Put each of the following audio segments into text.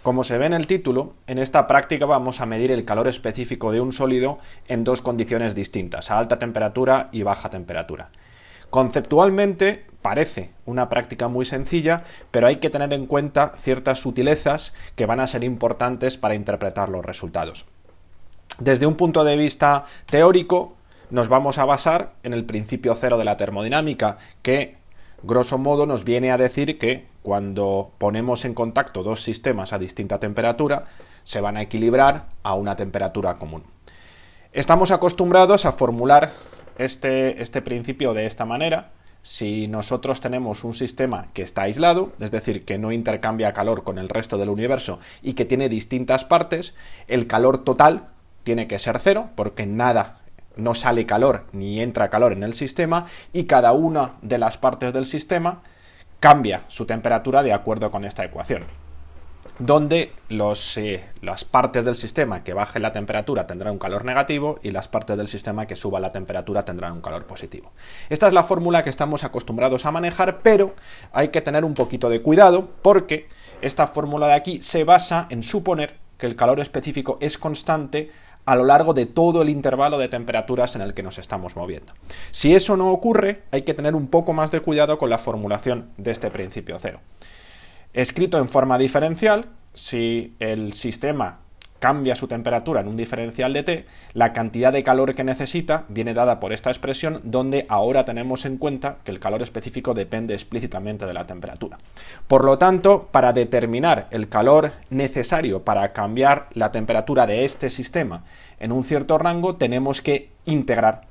Como se ve en el título, en esta práctica vamos a medir el calor específico de un sólido en dos condiciones distintas, a alta temperatura y baja temperatura. Conceptualmente parece una práctica muy sencilla, pero hay que tener en cuenta ciertas sutilezas que van a ser importantes para interpretar los resultados. Desde un punto de vista teórico, nos vamos a basar en el principio cero de la termodinámica, que grosso modo nos viene a decir que cuando ponemos en contacto dos sistemas a distinta temperatura, se van a equilibrar a una temperatura común. Estamos acostumbrados a formular este principio de esta manera. Si nosotros tenemos un sistema que está aislado, es decir, que no intercambia calor con el resto del universo y que tiene distintas partes, el calor total tiene que ser cero, porque no sale calor ni entra calor en el sistema, y cada una de las partes del sistema cambia su temperatura de acuerdo con esta ecuación, donde las partes del sistema que baje la temperatura tendrán un calor negativo y las partes del sistema que suba la temperatura tendrán un calor positivo. Esta es la fórmula que estamos acostumbrados a manejar, pero hay que tener un poquito de cuidado porque esta fórmula de aquí se basa en suponer que el calor específico es constante a lo largo de todo el intervalo de temperaturas en el que nos estamos moviendo. Si eso no ocurre, hay que tener un poco más de cuidado con la formulación de este principio cero. Escrito en forma diferencial, si el sistema cambia su temperatura en un diferencial de T, la cantidad de calor que necesita viene dada por esta expresión, donde ahora tenemos en cuenta que el calor específico depende explícitamente de la temperatura. Por lo tanto, para determinar el calor necesario para cambiar la temperatura de este sistema en un cierto rango, tenemos que integrar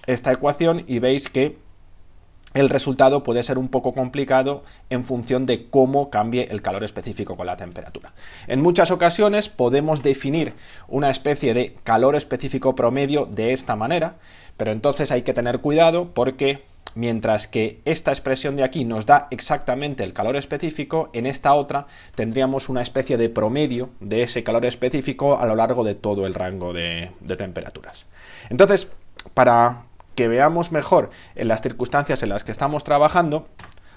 esta ecuación y veis que el resultado puede ser un poco complicado en función de cómo cambie el calor específico con la temperatura. En muchas ocasiones podemos definir una especie de calor específico promedio de esta manera, pero entonces hay que tener cuidado porque mientras que esta expresión de aquí nos da exactamente el calor específico, en esta otra tendríamos una especie de promedio de ese calor específico a lo largo de todo el rango de temperaturas. Entonces, para que veamos mejor en las circunstancias en las que estamos trabajando,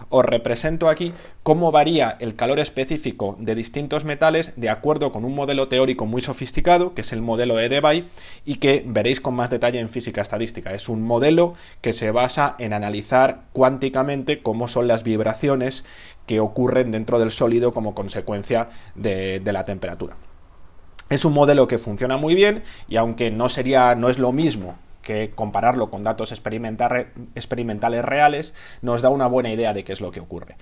os represento aquí cómo varía el calor específico de distintos metales de acuerdo con un modelo teórico muy sofisticado, que es el modelo de Debye, y que veréis con más detalle en física estadística. Es un modelo que se basa en analizar cuánticamente cómo son las vibraciones que ocurren dentro del sólido como consecuencia de la temperatura. Es un modelo que funciona muy bien y aunque no es lo mismo que compararlo con datos experimentales reales, nos da una buena idea de qué es lo que ocurre.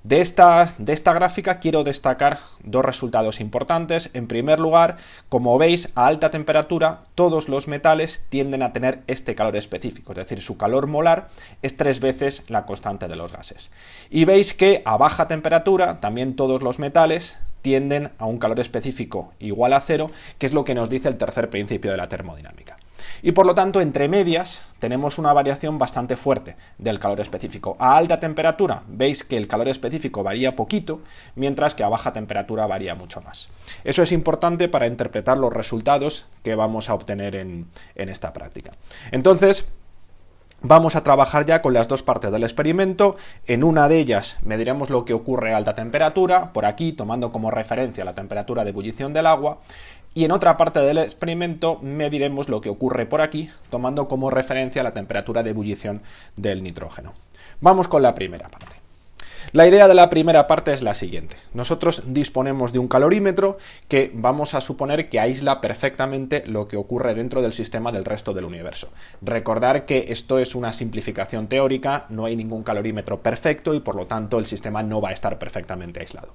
De esta gráfica quiero destacar dos resultados importantes. En primer lugar, como veis, a alta temperatura todos los metales tienden a tener este calor específico, es decir, su calor molar es 3 veces la constante de los gases. Y veis que a baja temperatura también todos los metales tienden a un calor específico igual a 0, que es lo que nos dice el tercer principio de la termodinámica. Y por lo tanto, entre medias, tenemos una variación bastante fuerte del calor específico. A alta temperatura veis que el calor específico varía poquito, mientras que a baja temperatura varía mucho más. Eso es importante para interpretar los resultados que vamos a obtener en esta práctica. Entonces, vamos a trabajar ya con las dos partes del experimento. En una de ellas mediremos lo que ocurre a alta temperatura, por aquí tomando como referencia la temperatura de ebullición del agua, y en otra parte del experimento mediremos lo que ocurre por aquí, tomando como referencia la temperatura de ebullición del nitrógeno. Vamos con la primera parte. La idea de la primera parte es la siguiente. Nosotros disponemos de un calorímetro que vamos a suponer que aísla perfectamente lo que ocurre dentro del sistema del resto del universo. Recordar que esto es una simplificación teórica, no hay ningún calorímetro perfecto y por lo tanto el sistema no va a estar perfectamente aislado.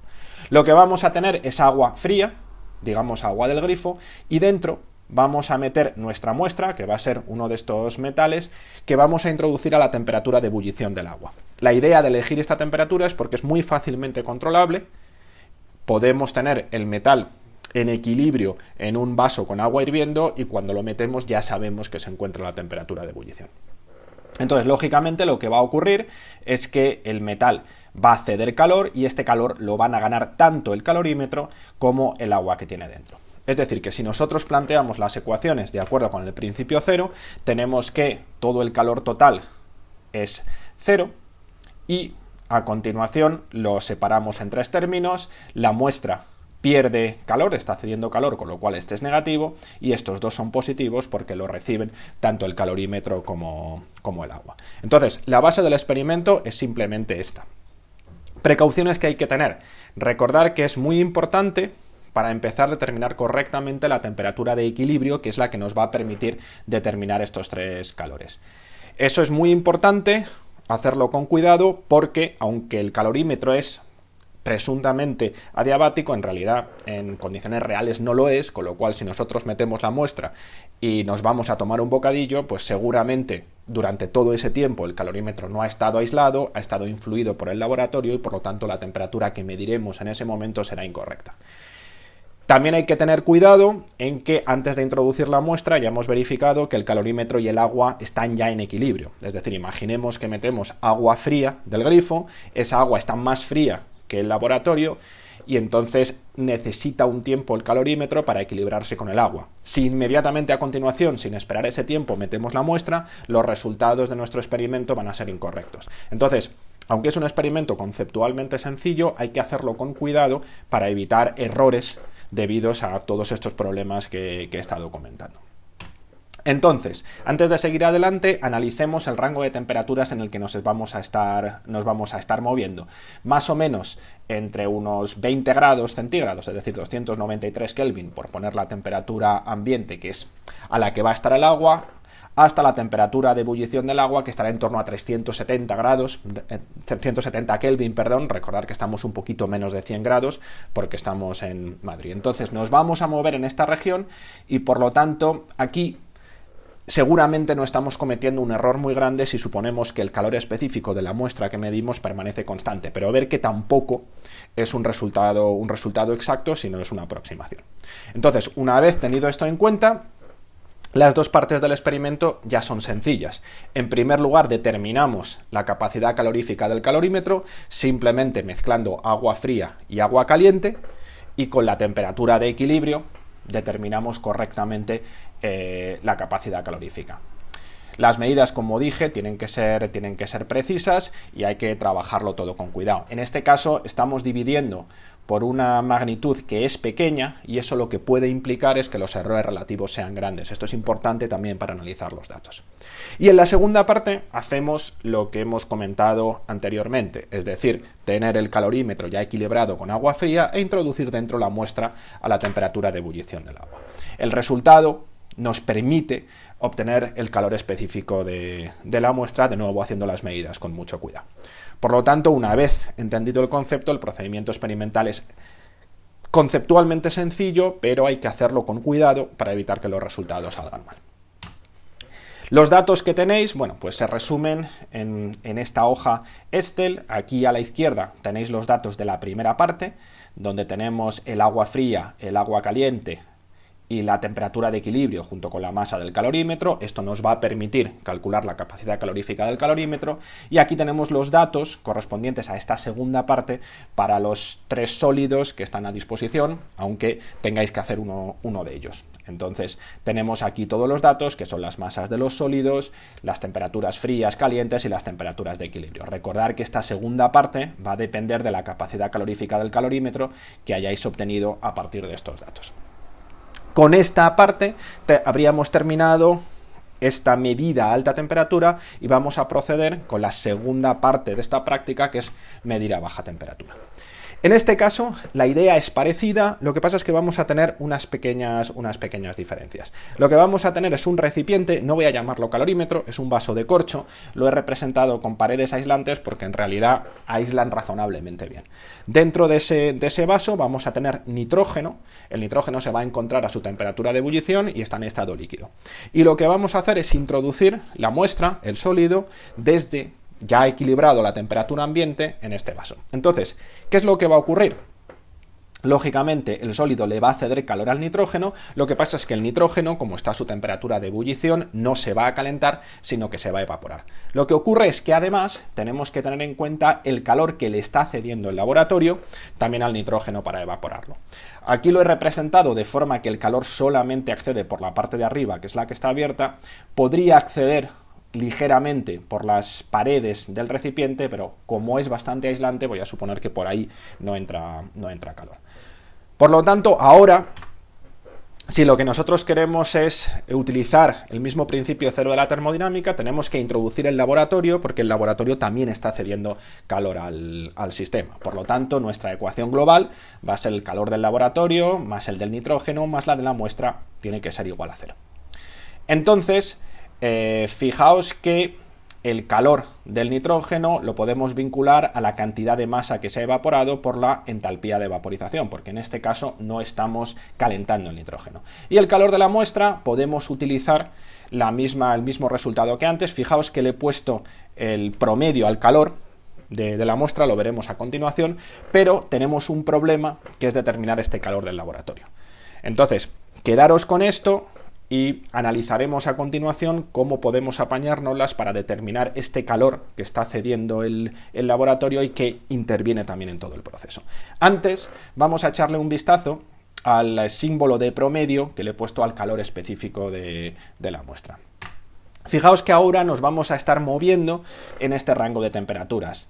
Lo que vamos a tener es agua fría, digamos agua del grifo, y dentro vamos a meter nuestra muestra, que va a ser uno de estos metales, que vamos a introducir a la temperatura de ebullición del agua. La idea de elegir esta temperatura es porque es muy fácilmente controlable. Podemos tener el metal en equilibrio en un vaso con agua hirviendo y cuando lo metemos ya sabemos que se encuentra a la temperatura de ebullición. Entonces, lógicamente, lo que va a ocurrir es que el metal va a ceder calor y este calor lo van a ganar tanto el calorímetro como el agua que tiene dentro. Es decir, que si nosotros planteamos las ecuaciones de acuerdo con el principio cero, tenemos que todo el calor total es 0 y a continuación lo separamos en 3 términos. La muestra pierde calor, está cediendo calor, con lo cual este es negativo, y estos dos son positivos porque lo reciben tanto el calorímetro como el agua. Entonces, la base del experimento es simplemente esta. Precauciones que hay que tener. Recordar que es muy importante para empezar a determinar correctamente la temperatura de equilibrio, que es la que nos va a permitir determinar estos tres calores. Eso es muy importante, hacerlo con cuidado, porque aunque el calorímetro es presuntamente adiabático, en realidad en condiciones reales no lo es, con lo cual si nosotros metemos la muestra y nos vamos a tomar un bocadillo, pues seguramente durante todo ese tiempo el calorímetro no ha estado aislado, ha estado influido por el laboratorio y por lo tanto la temperatura que mediremos en ese momento será incorrecta. También hay que tener cuidado en que antes de introducir la muestra ya hemos verificado que el calorímetro y el agua están ya en equilibrio. Es decir, imaginemos que metemos agua fría del grifo, esa agua está más fría que el laboratorio y entonces necesita un tiempo el calorímetro para equilibrarse con el agua. Si inmediatamente a continuación, sin esperar ese tiempo, metemos la muestra, los resultados de nuestro experimento van a ser incorrectos. Entonces, aunque es un experimento conceptualmente sencillo, hay que hacerlo con cuidado para evitar errores debidos a todos estos problemas que he estado comentando. Entonces, antes de seguir adelante, analicemos el rango de temperaturas en el que nos vamos a estar moviendo. Más o menos entre unos 20 grados centígrados, es decir, 293 Kelvin, por poner la temperatura ambiente, que es a la que va a estar el agua, hasta la temperatura de ebullición del agua, que estará en torno a 370 grados, 170 Kelvin, perdón, recordar que estamos un poquito menos de 100 grados porque estamos en Madrid. Entonces nos vamos a mover en esta región y por lo tanto aquí seguramente no estamos cometiendo un error muy grande si suponemos que el calor específico de la muestra que medimos permanece constante, pero ver que tampoco es un resultado exacto, sino es una aproximación. Entonces, una vez tenido esto en cuenta, las dos partes del experimento ya son sencillas. En primer lugar, determinamos la capacidad calorífica del calorímetro simplemente mezclando agua fría y agua caliente, y con la temperatura de equilibrio determinamos correctamente la capacidad calorífica. Las medidas, como dije, tienen que ser precisas y hay que trabajarlo todo con cuidado. En este caso estamos dividiendo por una magnitud que es pequeña y eso lo que puede implicar es que los errores relativos sean grandes. Esto es importante también para analizar los datos. Y en la segunda parte hacemos lo que hemos comentado anteriormente, es decir, tener el calorímetro ya equilibrado con agua fría e introducir dentro la muestra a la temperatura de ebullición del agua. El resultado nos permite obtener el calor específico de la muestra, de nuevo haciendo las medidas con mucho cuidado. Por lo tanto, una vez entendido el concepto, el procedimiento experimental es conceptualmente sencillo, pero hay que hacerlo con cuidado para evitar que los resultados salgan mal. Los datos que tenéis, bueno, pues se resumen en esta hoja Excel. Aquí a la izquierda tenéis los datos de la primera parte, donde tenemos el agua fría, el agua caliente y la temperatura de equilibrio junto con la masa del calorímetro. Esto nos va a permitir calcular la capacidad calorífica del calorímetro. Y aquí tenemos los datos correspondientes a esta segunda parte para los tres sólidos que están a disposición, aunque tengáis que hacer uno de ellos. Entonces tenemos aquí todos los datos, que son las masas de los sólidos, las temperaturas frías, calientes y las temperaturas de equilibrio. Recordar que esta segunda parte va a depender de la capacidad calorífica del calorímetro que hayáis obtenido a partir de estos datos. Con esta parte habríamos terminado esta medida a alta temperatura y vamos a proceder con la segunda parte de esta práctica, que es medir a baja temperatura. En este caso, la idea es parecida, lo que pasa es que vamos a tener unas pequeñas diferencias. Lo que vamos a tener es un recipiente, no voy a llamarlo calorímetro, es un vaso de corcho, lo he representado con paredes aislantes porque en realidad aíslan razonablemente bien. Dentro de ese vaso vamos a tener nitrógeno, el nitrógeno se va a encontrar a su temperatura de ebullición y está en estado líquido. Y lo que vamos a hacer es introducir la muestra, el sólido, desde ya equilibrado la temperatura ambiente en este vaso. Entonces, ¿qué es lo que va a ocurrir? Lógicamente, el sólido le va a ceder calor al nitrógeno, lo que pasa es que el nitrógeno, como está a su temperatura de ebullición, no se va a calentar, sino que se va a evaporar. Lo que ocurre es que además tenemos que tener en cuenta el calor que le está cediendo el laboratorio también al nitrógeno para evaporarlo. Aquí lo he representado de forma que el calor solamente accede por la parte de arriba, que es la que está abierta, podría acceder ligeramente por las paredes del recipiente, pero como es bastante aislante voy a suponer que por ahí no entra calor. Por lo tanto, ahora, si lo que nosotros queremos es utilizar el mismo principio cero de la termodinámica, tenemos que introducir el laboratorio, porque el laboratorio también está cediendo calor al sistema. Por lo tanto, nuestra ecuación global va a ser el calor del laboratorio más el del nitrógeno más la de la muestra, tiene que ser igual a 0. Entonces, fijaos que el calor del nitrógeno lo podemos vincular a la cantidad de masa que se ha evaporado por la entalpía de vaporización, porque en este caso no estamos calentando el nitrógeno. Y el calor de la muestra podemos utilizar el mismo resultado que antes. Fijaos que le he puesto el promedio al calor de la muestra, lo veremos a continuación, pero tenemos un problema que es determinar este calor del laboratorio. Entonces, quedaros con esto y analizaremos a continuación cómo podemos apañárnoslas para determinar este calor que está cediendo el laboratorio y que interviene también en todo el proceso. Antes vamos a echarle un vistazo al símbolo de promedio que le he puesto al calor específico de la muestra. Fijaos que ahora nos vamos a estar moviendo en este rango de temperaturas.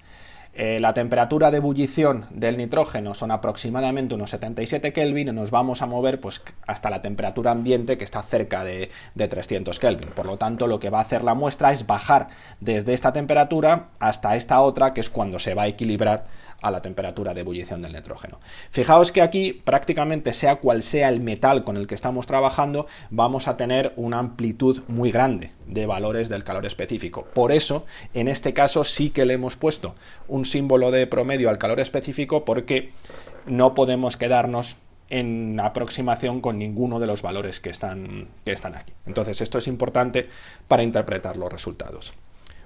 La temperatura de ebullición del nitrógeno son aproximadamente unos 77 Kelvin y nos vamos a mover pues, hasta la temperatura ambiente que está cerca de 300 Kelvin. Por lo tanto, lo que va a hacer la muestra es bajar desde esta temperatura hasta esta otra, que es cuando se va a equilibrar a la temperatura de ebullición del nitrógeno. Fijaos que aquí, prácticamente sea cual sea el metal con el que estamos trabajando, vamos a tener una amplitud muy grande de valores del calor específico. Por eso, en este caso sí que le hemos puesto un símbolo de promedio al calor específico, porque no podemos quedarnos en aproximación con ninguno de los valores que están aquí. Entonces, esto es importante para interpretar los resultados.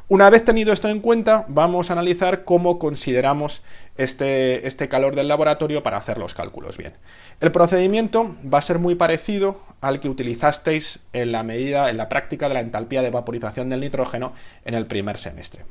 Una vez tenido esto en cuenta, vamos a analizar cómo consideramos este calor del laboratorio para hacer los cálculos bien. El procedimiento va a ser muy parecido al que utilizasteis en la práctica de la entalpía de vaporización del nitrógeno en el primer semestre.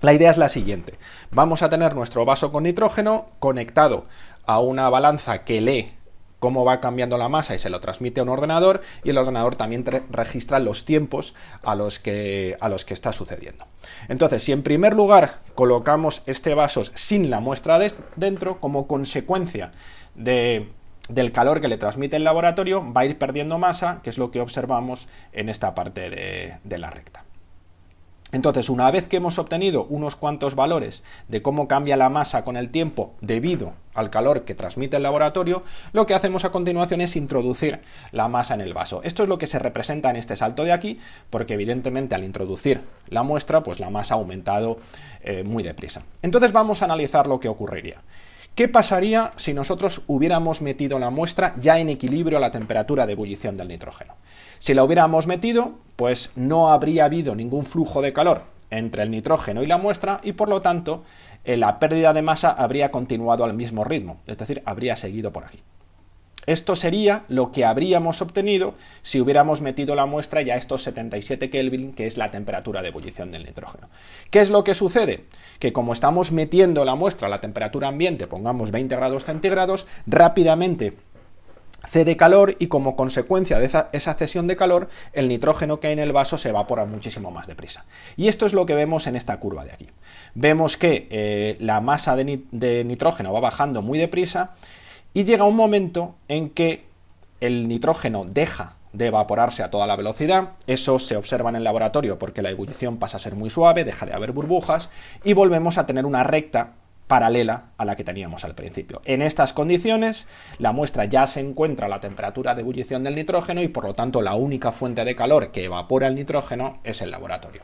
La idea es la siguiente: vamos a tener nuestro vaso con nitrógeno conectado a una balanza que lee cómo va cambiando la masa y se lo transmite a un ordenador, y el ordenador también registra los tiempos a los que está sucediendo. Entonces, si en primer lugar colocamos este vaso sin la muestra dentro, como consecuencia del calor que le transmite el laboratorio, va a ir perdiendo masa, que es lo que observamos en esta parte de la recta. Entonces, una vez que hemos obtenido unos cuantos valores de cómo cambia la masa con el tiempo debido al calor que transmite el laboratorio, lo que hacemos a continuación es introducir la masa en el vaso. Esto es lo que se representa en este salto de aquí, porque evidentemente al introducir la muestra, pues la masa ha aumentado muy deprisa. Entonces vamos a analizar lo que ocurriría. ¿Qué pasaría si nosotros hubiéramos metido la muestra ya en equilibrio a la temperatura de ebullición del nitrógeno? Si la hubiéramos metido, pues no habría habido ningún flujo de calor entre el nitrógeno y la muestra, y por lo tanto la pérdida de masa habría continuado al mismo ritmo, es decir, habría seguido por aquí. Esto sería lo que habríamos obtenido si hubiéramos metido la muestra ya a estos 77 Kelvin, que es la temperatura de ebullición del nitrógeno. ¿Qué es lo que sucede? Que como estamos metiendo la muestra a la temperatura ambiente, pongamos 20 grados centígrados, rápidamente cede calor, y como consecuencia de esa cesión de calor, el nitrógeno que hay en el vaso se evapora muchísimo más deprisa. Y esto es lo que vemos en esta curva de aquí. Vemos que la masa de nitrógeno va bajando muy deprisa, y llega un momento en que el nitrógeno deja de evaporarse a toda la velocidad. Eso se observa en el laboratorio porque la ebullición pasa a ser muy suave, deja de haber burbujas, y volvemos a tener una recta paralela a la que teníamos al principio. En estas condiciones, la muestra ya se encuentra a la temperatura de ebullición del nitrógeno, y por lo tanto la única fuente de calor que evapora el nitrógeno es el laboratorio.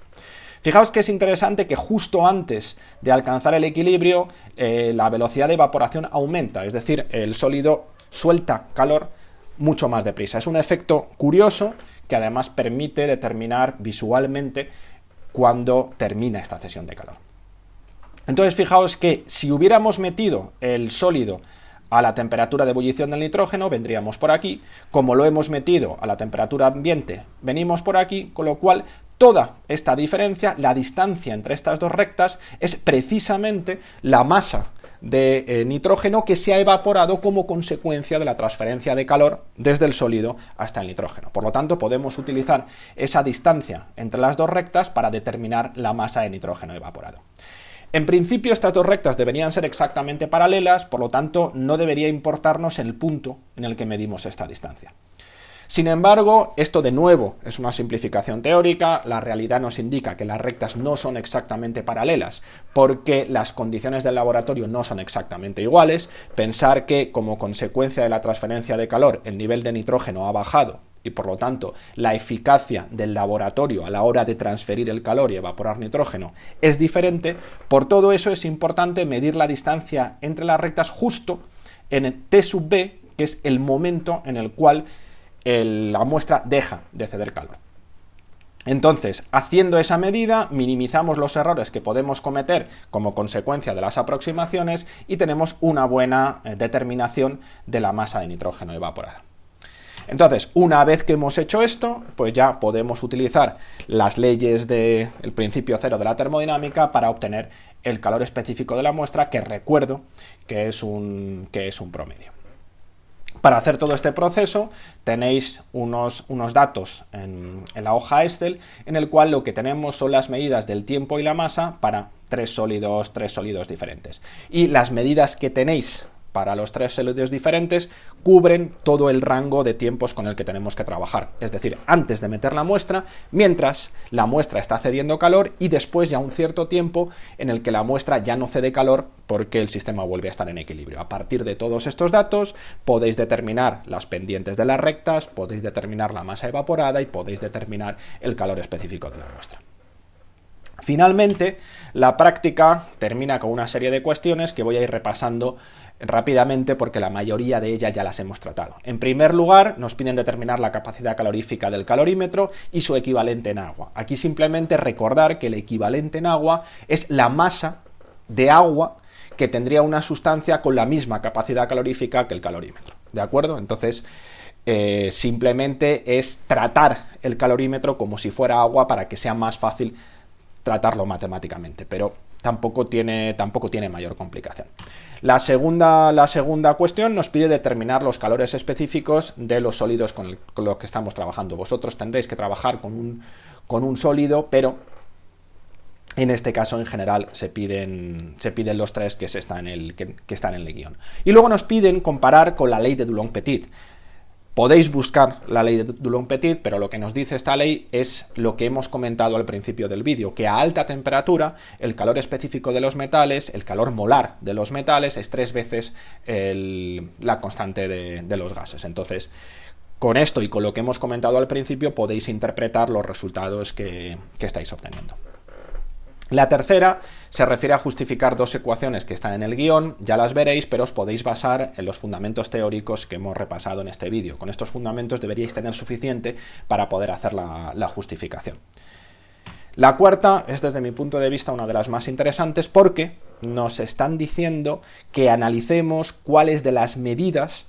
Fijaos que es interesante que justo antes de alcanzar el equilibrio, la velocidad de evaporación aumenta, es decir, el sólido suelta calor mucho más deprisa. Es un efecto curioso que además permite determinar visualmente cuándo termina esta cesión de calor. Entonces, fijaos que si hubiéramos metido el sólido a la temperatura de ebullición del nitrógeno, vendríamos por aquí. Como lo hemos metido a la temperatura ambiente, venimos por aquí, con lo cual toda esta diferencia, la distancia entre estas dos rectas, es precisamente la masa de nitrógeno que se ha evaporado como consecuencia de la transferencia de calor desde el sólido hasta el nitrógeno. Por lo tanto, podemos utilizar esa distancia entre las dos rectas para determinar la masa de nitrógeno evaporado. En principio estas dos rectas deberían ser exactamente paralelas, por lo tanto no debería importarnos el punto en el que medimos esta distancia. Sin embargo, esto de nuevo es una simplificación teórica, la realidad nos indica que las rectas no son exactamente paralelas porque las condiciones del laboratorio no son exactamente iguales. Pensar que como consecuencia de la transferencia de calor el nivel de nitrógeno ha bajado y por lo tanto la eficacia del laboratorio a la hora de transferir el calor y evaporar nitrógeno es diferente. Por todo eso es importante medir la distancia entre las rectas justo en el T sub B, que es el momento en el cual la muestra deja de ceder calor. Entonces, haciendo esa medida, minimizamos los errores que podemos cometer como consecuencia de las aproximaciones y tenemos una buena determinación de la masa de nitrógeno evaporada. Entonces, una vez que hemos hecho esto, pues ya podemos utilizar las leyes del principio cero de la termodinámica para obtener el calor específico de la muestra, que recuerdo que es un promedio. Para hacer todo este proceso tenéis unos datos en la hoja Excel en el cual lo que tenemos son las medidas del tiempo y la masa para tres sólidos diferentes. Y las medidas que tenéis para los tres sólidos diferentes cubren todo el rango de tiempos con el que tenemos que trabajar. Es decir, antes de meter la muestra, mientras la muestra está cediendo calor y después ya un cierto tiempo en el que la muestra ya no cede calor porque el sistema vuelve a estar en equilibrio. A partir de todos estos datos podéis determinar las pendientes de las rectas, podéis determinar la masa evaporada y podéis determinar el calor específico de la muestra. Finalmente, la práctica termina con una serie de cuestiones que voy a ir repasando rápidamente porque la mayoría de ellas ya las hemos tratado. En primer lugar, nos piden determinar la capacidad calorífica del calorímetro y su equivalente en agua. Aquí simplemente recordar que el equivalente en agua es la masa de agua que tendría una sustancia con la misma capacidad calorífica que el calorímetro. ¿De acuerdo? Entonces, simplemente es tratar el calorímetro como si fuera agua para que sea más fácil tratarlo matemáticamente, pero tampoco tiene mayor complicación. La segunda cuestión nos pide determinar los calores específicos de los sólidos con los que estamos trabajando. Vosotros tendréis que trabajar con un sólido, pero en este caso en general se piden los tres que están en el guión. Y luego nos piden comparar con la ley de Dulong-Petit. Podéis buscar la ley de Dulong-Petit, pero lo que nos dice esta ley es lo que hemos comentado al principio del vídeo, que a alta temperatura el calor específico de los metales, el calor molar de los metales, es 3 veces la constante de los gases. Entonces, con esto y con lo que hemos comentado al principio, podéis interpretar los resultados que estáis obteniendo. La tercera se refiere a justificar dos ecuaciones que están en el guión, ya las veréis, pero os podéis basar en los fundamentos teóricos que hemos repasado en este vídeo. Con estos fundamentos deberíais tener suficiente para poder hacer la justificación. La cuarta es, desde mi punto de vista, una de las más interesantes porque nos están diciendo que analicemos cuáles de las medidas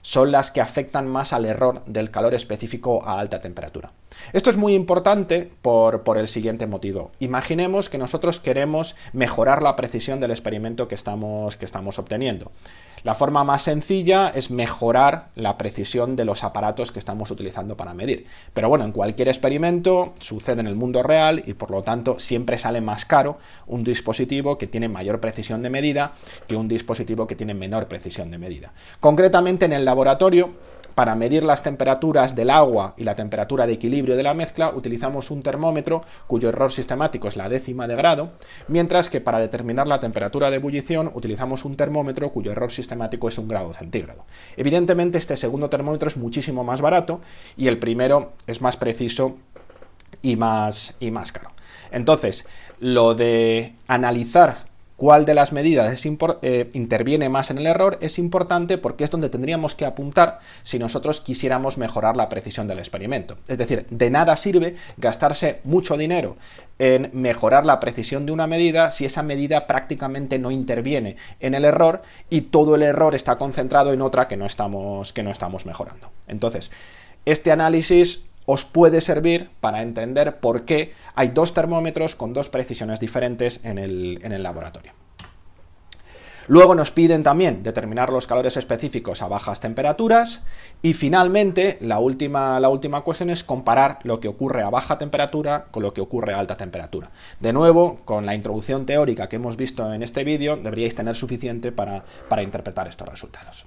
son las que afectan más al error del calor específico a alta temperatura. Esto es muy importante por el siguiente motivo. Imaginemos que nosotros queremos mejorar la precisión del experimento que estamos obteniendo. La forma más sencilla es mejorar la precisión de los aparatos que estamos utilizando para medir. Pero bueno, en cualquier experimento sucede en el mundo real y por lo tanto siempre sale más caro un dispositivo que tiene mayor precisión de medida que un dispositivo que tiene menor precisión de medida. Concretamente en el laboratorio, para medir las temperaturas del agua y la temperatura de equilibrio de la mezcla, utilizamos un termómetro cuyo error sistemático es la décima de grado, mientras que para determinar la temperatura de ebullición utilizamos un termómetro cuyo error sistemático es 1 grado centígrado. Evidentemente este segundo termómetro es muchísimo más barato y el primero es más preciso y más caro. Entonces, lo de analizar cuál de las medidas interviene más en el error es importante porque es donde tendríamos que apuntar si nosotros quisiéramos mejorar la precisión del experimento. Es decir, de nada sirve gastarse mucho dinero en mejorar la precisión de una medida si esa medida prácticamente no interviene en el error y todo el error está concentrado en otra que no estamos mejorando. Entonces, este análisis os puede servir para entender por qué hay dos termómetros con dos precisiones diferentes en el laboratorio. Luego nos piden también determinar los calores específicos a bajas temperaturas y finalmente la última cuestión es comparar lo que ocurre a baja temperatura con lo que ocurre a alta temperatura. De nuevo, con la introducción teórica que hemos visto en este vídeo, deberíais tener suficiente para interpretar estos resultados.